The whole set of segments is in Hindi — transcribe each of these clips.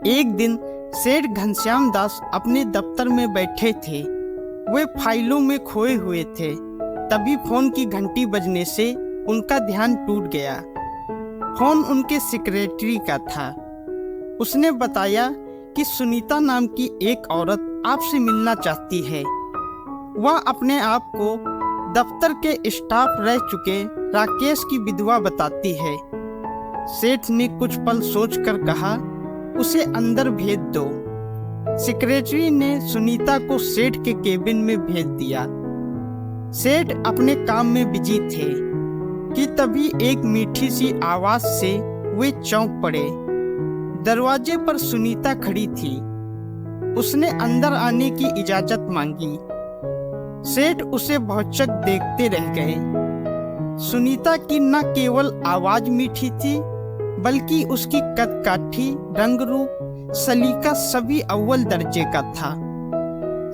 एक दिन सेठ घनश्याम दास अपने दफ्तर में बैठे थे। वे फाइलों में खोए हुए थे। तभी फोन की घंटी बजने से उनका ध्यान टूट गया। फोन उनके सेक्रेटरी का था। उसने बताया कि सुनीता नाम की एक औरत आपसे मिलना चाहती है। वह अपने आप को दफ्तर के स्टाफ रह चुके राकेश की विधवा बताती है। सेठ ने कुछ पल सोचकर कहा, उसे अंदर भेज दो। सेक्रेटरी ने सुनीता को सेठ के केबिन में भेज दिया। सेठ अपने काम में बिजी थे कि तभी एक मीठी सी आवाज से वे चौंक पड़े। दरवाजे पर सुनीता खड़ी थी। उसने अंदर आने की इजाजत मांगी। सेठ उसे भौचक देखते रह गए। सुनीता की न केवल आवाज मीठी थी, बल्कि उसकी कदकाठी, रंग रूप, सलीका सभी अव्वल दर्जे का था।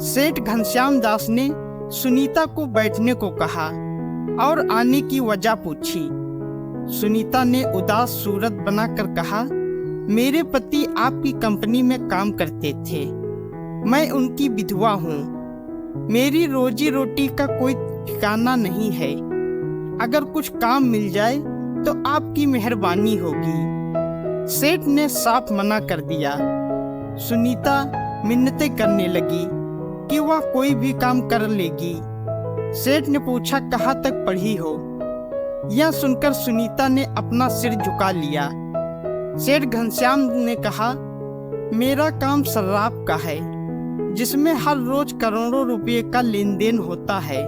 सेठ घनश्याम दास ने सुनीता को बैठने को कहा और आने की वजह पूछी। सुनीता ने उदास सूरत बनाकर कहा, मेरे पति आपकी कंपनी में काम करते थे। मैं उनकी विधवा हूँ। मेरी रोजी रोटी का कोई ठिकाना नहीं है। अगर कुछ काम मिल जाए तो आपकी मेहरबानी होगी। सेठ ने साफ मना कर दिया। सुनीता मिन्नतें करने लगी कि वह कोई भी काम कर लेगी। सेठ ने पूछा, कहाँ तक पढ़ी हो? यह सुनकर सुनीता ने अपना सिर झुका लिया। सेठ घनश्याम ने कहा, मेरा काम शराब का है, जिसमें हर रोज करोड़ों रुपए का लेन देन होता है।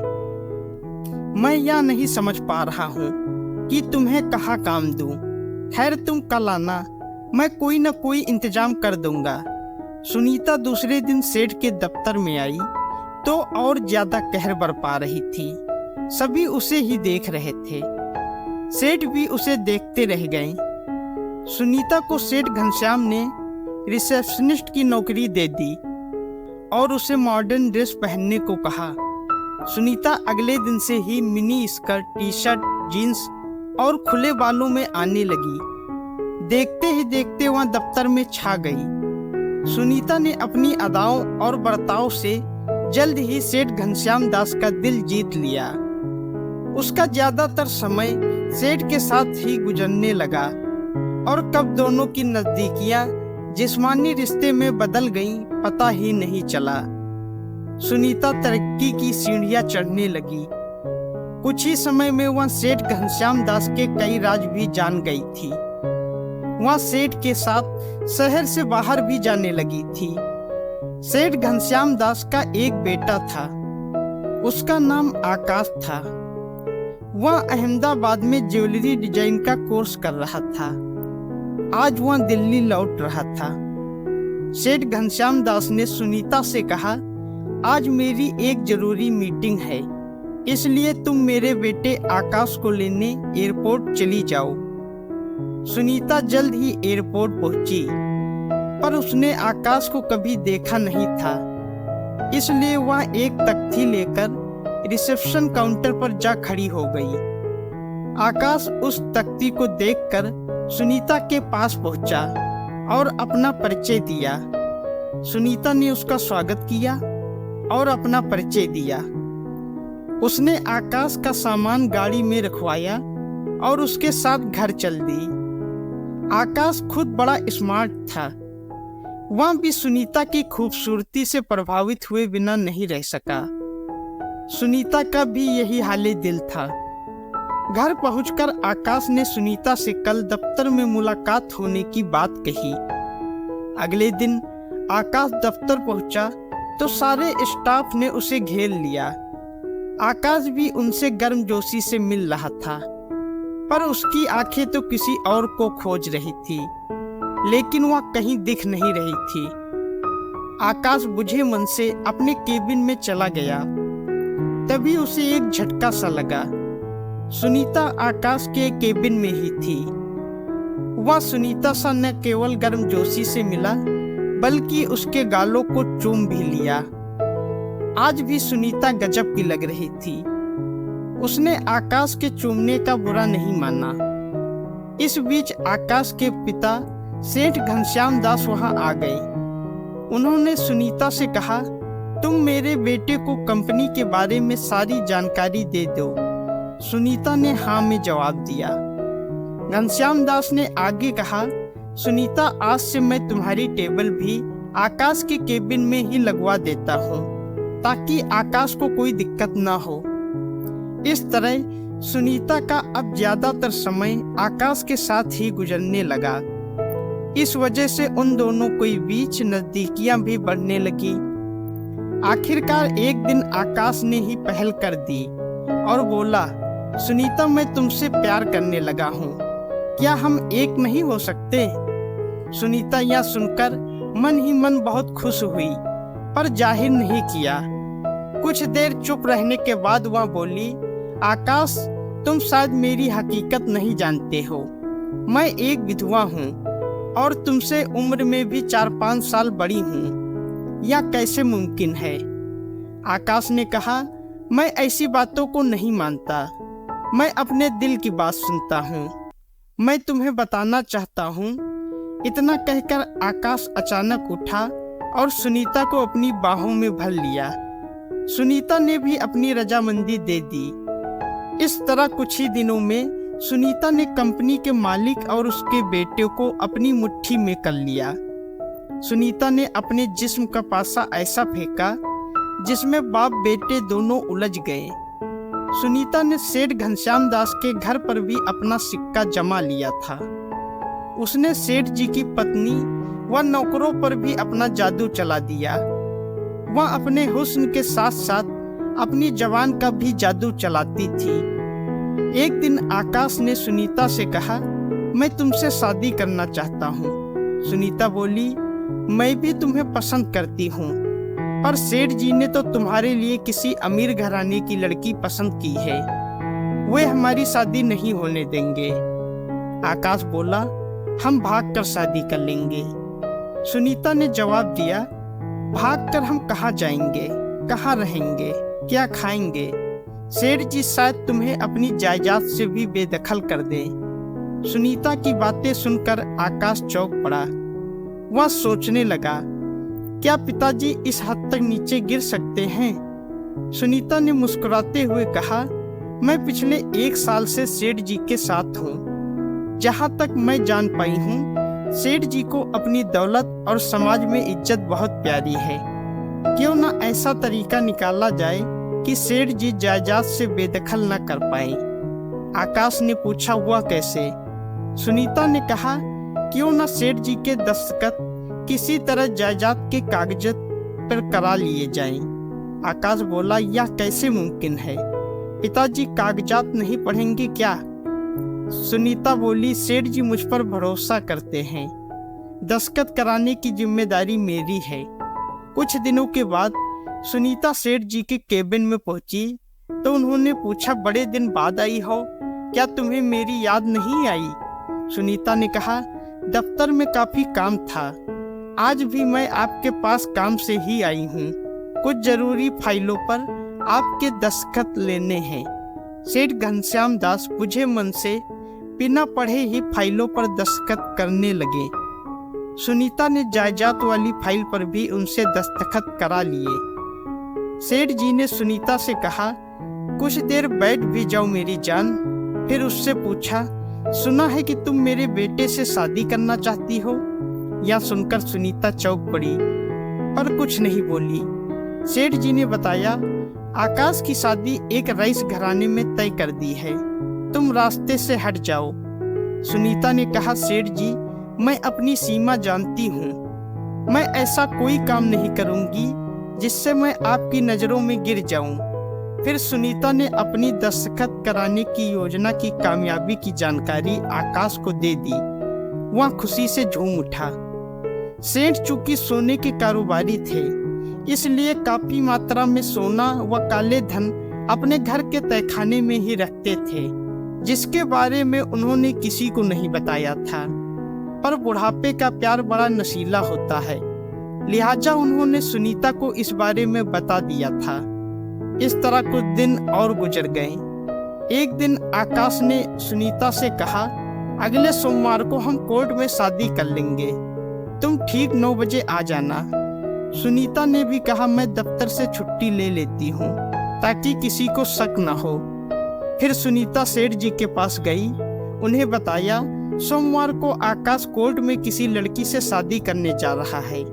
मैं यह नहीं समझ पा रहा हूँ कि तुम्हें कहाँ काम दूँ। खैर तुम कल आना, मैं कोई न कोई इंतजाम कर दूंगा। सुनीता दूसरे दिन सेठ के दफ्तर में आई तो और ज्यादा कहर बरपा रही थी। सभी उसे ही देख रहे थे। सेठ भी उसे देखते रह गए। सुनीता को सेठ घनश्याम ने रिसेप्शनिस्ट की नौकरी दे दी और उसे मॉडर्न ड्रेस पहनने को कहा। सुनीता अगले दिन से ही mini skirt, T shirt, jeans और खुले बालों में आने लगी। देखते ही देखते वह दफ्तर में छा गई। सुनीता ने अपनी अदाओं और बर्ताव से जल्द ही सेठ घनश्याम दास का दिल जीत लिया। उसका ज्यादातर समय सेठ के साथ ही गुजरने लगा और कब दोनों की नजदीकियां जिस्मानी रिश्ते में बदल गईं, पता ही नहीं चला। सुनीता तरक्की की सीढ़ियां चढ़ने लगी। कुछ ही समय में वह सेठ घनश्याम दास के कई राज भी जान गई थी। वह सेठ के साथ शहर से बाहर भी जाने लगी थी। सेठ घनश्याम दास का एक बेटा था। उसका नाम आकाश था। वह अहमदाबाद में ज्वेलरी डिजाइन का कोर्स कर रहा था। आज वह दिल्ली लौट रहा था। सेठ घनश्याम दास ने सुनीता से कहा, आज मेरी एक जरूरी मीटिंग है, इसलिए तुम मेरे बेटे आकाश को लेने एयरपोर्ट चली जाओ। सुनीता जल्द ही एयरपोर्ट पहुंची, पर उसने आकाश को कभी देखा नहीं था। इसलिए वह एक तख्ती लेकर रिसेप्शन काउंटर पर जा खड़ी हो गई। आकाश उस तख्ती को देखकर सुनीता के पास पहुंचा और अपना परिचय दिया। सुनीता ने उसका स्वागत किया और अपना परिचय दिया। उसने आकाश का सामान गाड़ी में रखवाया और उसके साथ घर चल दी। आकाश खुद बड़ा स्मार्ट था। वह भी सुनीता की खूबसूरती से प्रभावित हुए बिना नहीं रह सका। सुनीता का भी यही हाले दिल था। घर पहुंचकर आकाश ने सुनीता से कल दफ्तर में मुलाकात होने की बात कही। अगले दिन आकाश दफ्तर पहुंचा तो सारे स्टाफ ने उसे घेर लिया। आकाश भी उनसे गर्मजोशी से मिल रहा था, पर उसकी आंखें तो किसी और को खोज रही थी, लेकिन वह कहीं दिख नहीं रही थी। आकाश बुझे मन से अपने केबिन में चला गया। तभी उसे एक झटका सा लगा। सुनीता आकाश के केबिन में ही थी। वह सुनीता से न केवल गर्मजोशी से मिला, बल्कि उसके गालों को चूम भी लिया। आज भी सुनीता गजब की लग रही थी। उसने आकाश के चूमने का बुरा नहीं माना। इस बीच आकाश के पिता सेठ घनश्याम दास वहां आ गए। उन्होंने सुनीता से कहा, तुम मेरे बेटे को कंपनी के बारे में सारी जानकारी दे दो। सुनीता ने हाँ में जवाब दिया। घनश्याम दास ने आगे कहा, सुनीता, आज से मैं तुम्हारी टेबल भी आकाश के केबिन में ही लगवा देता हूँ, ताकि आकाश को कोई दिक्कत ना हो। इस तरह सुनीता का अब ज्यादातर समय आकाश के साथ ही गुजरने लगा। इस वजह से उन दोनों के बीच नजदीकियां भी बढ़ने लगी। आखिरकार एक दिन आकाश ने ही पहल कर दी और बोला, सुनीता, मैं तुमसे प्यार करने लगा हूँ, क्या हम एक नहीं हो सकते? सुनीता यह सुनकर मन ही मन बहुत खुश हुई, पर जाहिर नहीं किया। कुछ देर चुप रहने के बाद वह बोली, आकाश, तुम शायद मेरी हकीकत नहीं जानते हो। मैं एक विधवा हूँ और तुमसे उम्र में भी 4-5 साल बड़ी हूँ। यह कैसे मुमकिन है? आकाश ने कहा, मैं ऐसी बातों को नहीं मानता। मैं अपने दिल की बात सुनता हूँ। मैं तुम्हें बताना चाहता हूँ। इतना कहकर आकाश अचानक उठा और सुनीता को अपनी बाहों में भर लिया। सुनीता ने भी अपनी रजामंदी दे दी। इस तरह कुछ ही दिनों में सुनीता ने कंपनी के मालिक और उसके बेटे को अपनी मुट्ठी में कर लिया। सुनीता ने अपने जिस्म का पासा ऐसा फेंका जिसमें बाप बेटे दोनों उलझ गए। सुनीता ने सेठ घनश्याम दास के घर पर भी अपना सिक्का जमा लिया था। उसने सेठ जी की पत्नी व नौकरों पर भी अपना जादू चला दिया। वह अपने हुस्न के साथ साथ अपनी जवान का भी जादू चलाती थी। एक दिन आकाश ने सुनीता से कहा, मैं तुमसे शादी करना चाहता हूँ। सुनीता बोली, मैं भी तुम्हें पसंद करती हूँ, पर सेठ जी ने तो तुम्हारे लिए किसी अमीर घराने की लड़की पसंद की है। वे हमारी शादी नहीं होने देंगे। आकाश बोला, हम भागकर शादी कर लेंगे। सुनीता ने जवाब दिया, भागकर हम कहाँ जाएंगे, कहाँ रहेंगे, क्या खाएंगे? सेठ जी शायद तुम्हें अपनी जायदाद से भी बेदखल कर दें। सुनीता की बातें सुनकर आकाश चौंक पड़ा। वह सोचने लगा, क्या पिताजी इस हद तक नीचे गिर सकते हैं? सुनीता ने मुस्कुराते हुए कहा, मैं पिछले 1 साल से सेठ जी के साथ हूँ। जहाँ तक मैं जान पाई हूँ, सेठ जी को अपनी दौलत और समाज में इज्जत बहुत प्यारी है। क्यों ना ऐसा तरीका निकाला जाए कि सेठ जी जायदाद से बेदखल न कर पाए। आकाश ने पूछा, हुआ कैसे? सुनीता ने कहा, क्यों ना सेठ जी के दस्तखत किसी तरह जायदाद के कागजात पर करा लिए जाएं। आकाश बोला, यह कैसे मुमकिन है? पिताजी कागजात नहीं पढ़ेंगे क्या? सुनीता बोली, सेठ जी मुझ पर भरोसा करते हैं। दस्तखत कराने की जिम्मेदारी मेरी है। कुछ दिनों के बाद सुनीता सेठ जी के केबिन में पहुंची तो उन्होंने पूछा, बड़े दिन बाद आई हो, क्या तुम्हें मेरी याद नहीं आई? सुनीता ने कहा, दफ्तर में काफी काम था। आज भी मैं आपके पास काम से ही आई हूँ। कुछ जरूरी फाइलों पर आपके दस्तखत लेने हैं। सेठ घनश्याम दास बुझे मन से बिना पढ़े ही फाइलों पर दस्तखत करने लगे। सुनीता ने जायदाद वाली फाइल पर भी उनसे दस्तखत करा लिए। सेठ जी ने सुनीता से कहा, कुछ देर बैठ भी जाओ मेरी जान। फिर उससे पूछा, सुना है कि तुम मेरे बेटे से शादी करना चाहती हो? यह सुनकर सुनीता चौंक पड़ी और कुछ नहीं बोली। सेठ जी ने बताया, आकाश की शादी एक रईस घराने में तय कर दी है, तुम रास्ते से हट जाओ। सुनीता ने कहा, सेठ जी, मैं अपनी सीमा जानती हूँ। मैं ऐसा कोई काम नहीं करूँगी जिससे मैं आपकी नज़रों में गिर जाऊँ। फिर सुनीता ने अपनी दस्तखत कराने की योजना की कामयाबी की जानकारी आकाश को दे दी। वह खुशी से झूम उठा। सेठ चूंकि सोने के कारोबारी थे, इसलिए काफी मात्रा में सोना व काले धन अपने घर के तहखाने में ही रखते थे, जिसके बारे में उन्होंने किसी को नहीं बताया था। पर बुढ़ापे का प्यार बड़ा नशीला होता है, लिहाजा उन्होंने सुनीता को इस बारे में बता दिया था। इस तरह कुछ दिन और गुजर गए। एक दिन आकाश ने सुनीता से कहा, अगले सोमवार को हम कोर्ट में शादी कर लेंगे। तुम ठीक 9 बजे आ जाना। सुनीता ने भी कहा, मैं दफ्तर से छुट्टी ले लेती हूँ ताकि किसी को शक न हो। फिर सुनीता सेठ जी के पास गई, उन्हें बताया सोमवार को आकाश कोर्ट में किसी लड़की से शादी करने जा रहा है।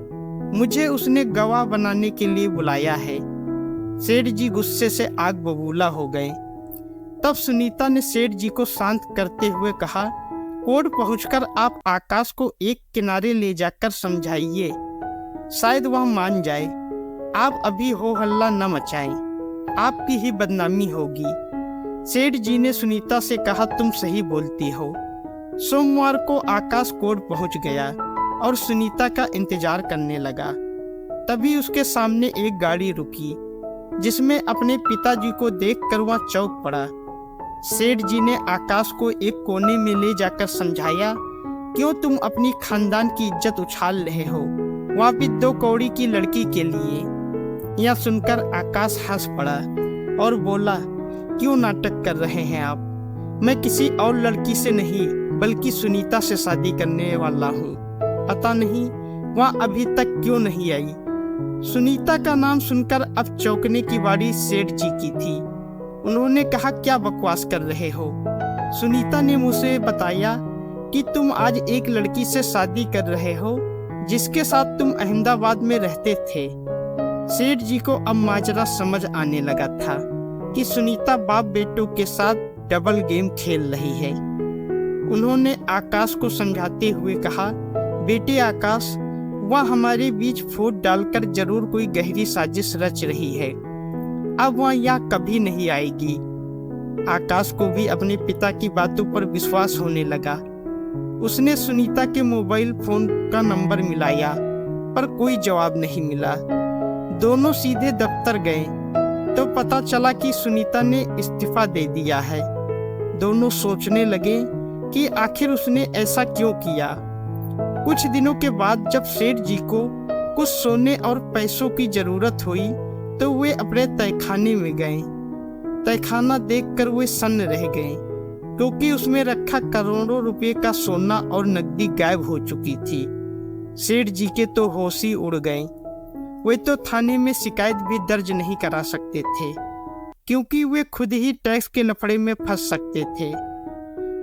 मुझे उसने गवाह बनाने के लिए बुलाया है। सेठ जी गुस्से से आग बबूला हो गए। तब सुनीता ने सेठ जी को शांत करते हुए कहा, कोर्ट पहुंचकर आप आकाश को एक किनारे ले जाकर समझाइए, शायद वह मान जाए। आप अभी हो हल्ला न मचाएं, आपकी ही बदनामी होगी। सेठ जी ने सुनीता से कहा, तुम सही बोलती हो। सोमवार को आकाश कोर्ट पहुंच गया और सुनीता का इंतजार करने लगा। तभी उसके सामने एक गाड़ी रुकी जिसमें अपने पिताजी को देखकर वह चौंक पड़ा। सेठ जी ने आकाश को एक कोने में ले जाकर समझाया, क्यों तुम अपनी खानदान की इज्जत उछाल रहे हो, वह भी 2 कौड़ी की लड़की के लिए। यह सुनकर आकाश हंस पड़ा और बोला, क्यों नाटक कर रहे हैं आप? मैं किसी और लड़की से नहीं बल्कि सुनीता से शादी करने वाला हूँ। पता नहीं वह अभी तक क्यों नहीं आई। सुनीता का नाम सुनकर अब चौंकने की बारी सेठ जी की थी। उन्होंने कहा, क्या बकवास कर रहे हो? सुनीता ने मुझसे बताया कि तुम आज एक लड़की से शादी कर रहे हो जिसके साथ तुम अहमदाबाद में रहते थे। सेठ जी को अब माजरा समझ आने लगा था कि सुनीता बाप बेटों के साथ डबल गेम खेल रही है। उन्होंने आकाश को समझाते हुए कहा, बेटे आकाश, वह हमारे बीच फूट डालकर जरूर कोई गहरी साजिश रच रही है। अब वह यहाँ कभी नहीं आएगी। आकाश को भी अपने पिता की बातों पर विश्वास होने लगा। उसने सुनीता के मोबाइल फोन का नंबर मिलाया पर कोई जवाब नहीं मिला। दोनों सीधे दफ्तर गए तो पता चला कि सुनीता ने इस्तीफा दे दिया है। दोनों सोचने लगे कि आखिर उसने ऐसा क्यों किया। कुछ दिनों के बाद जब सेठ जी को कुछ सोने और पैसों की जरूरत हुई तो वे अपने तहखाने में गए। तहखाना देखकर वे सन्न रह गए क्योंकि उसमें रखा करोड़ों रुपए का सोना और नकदी गायब हो चुकी थी। सेठ जी के तो होश ही उड़ गए। वे तो थाने में शिकायत भी दर्ज नहीं करा सकते थे क्योंकि वे खुद ही टैक्स के लफड़े में फंस सकते थे।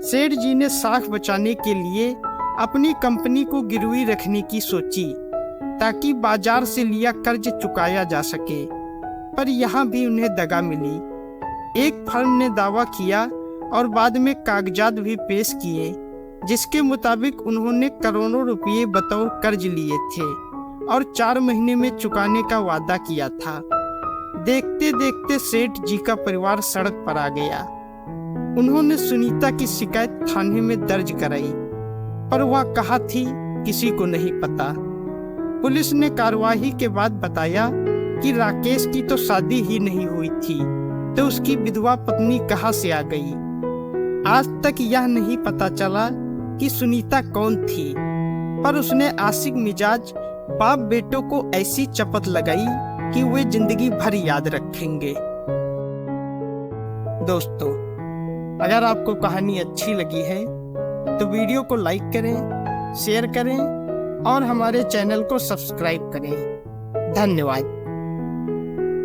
सेठ जी ने साख बचाने के लिए अपनी कंपनी को गिरवी रखने की सोची ताकि बाजार से लिया कर्ज चुकाया जा सके, पर यहाँ भी उन्हें दगा मिली। एक फर्म ने दावा किया और बाद में कागजात भी पेश किए जिसके मुताबिक उन्होंने करोड़ों रुपये बतौर कर्ज लिए थे और 4 महीने में चुकाने का वादा किया था। देखते देखते सेठ जी का परिवार सड़क पर आ गया। उन्होंने सुनीता की शिकायत थाने में दर्ज कराई पर वह कहाँ थी किसी को नहीं पता। पुलिस ने कार्रवाई के बाद बताया कि राकेश की तो शादी ही नहीं हुई थी तो उसकी विधवा पत्नी कहाँ से आ गई। आज तक यह नहीं पता चला कि सुनीता कौन थी, पर उसने आशिक मिजाज बाप बेटों को ऐसी चपत लगाई कि वे जिंदगी भर याद रखेंगे। दोस्तों, अगर आपको कहानी अच्छी लगी है तो वीडियो को लाइक करें, शेयर करें और हमारे चैनल को सब्सक्राइब करें। धन्यवाद।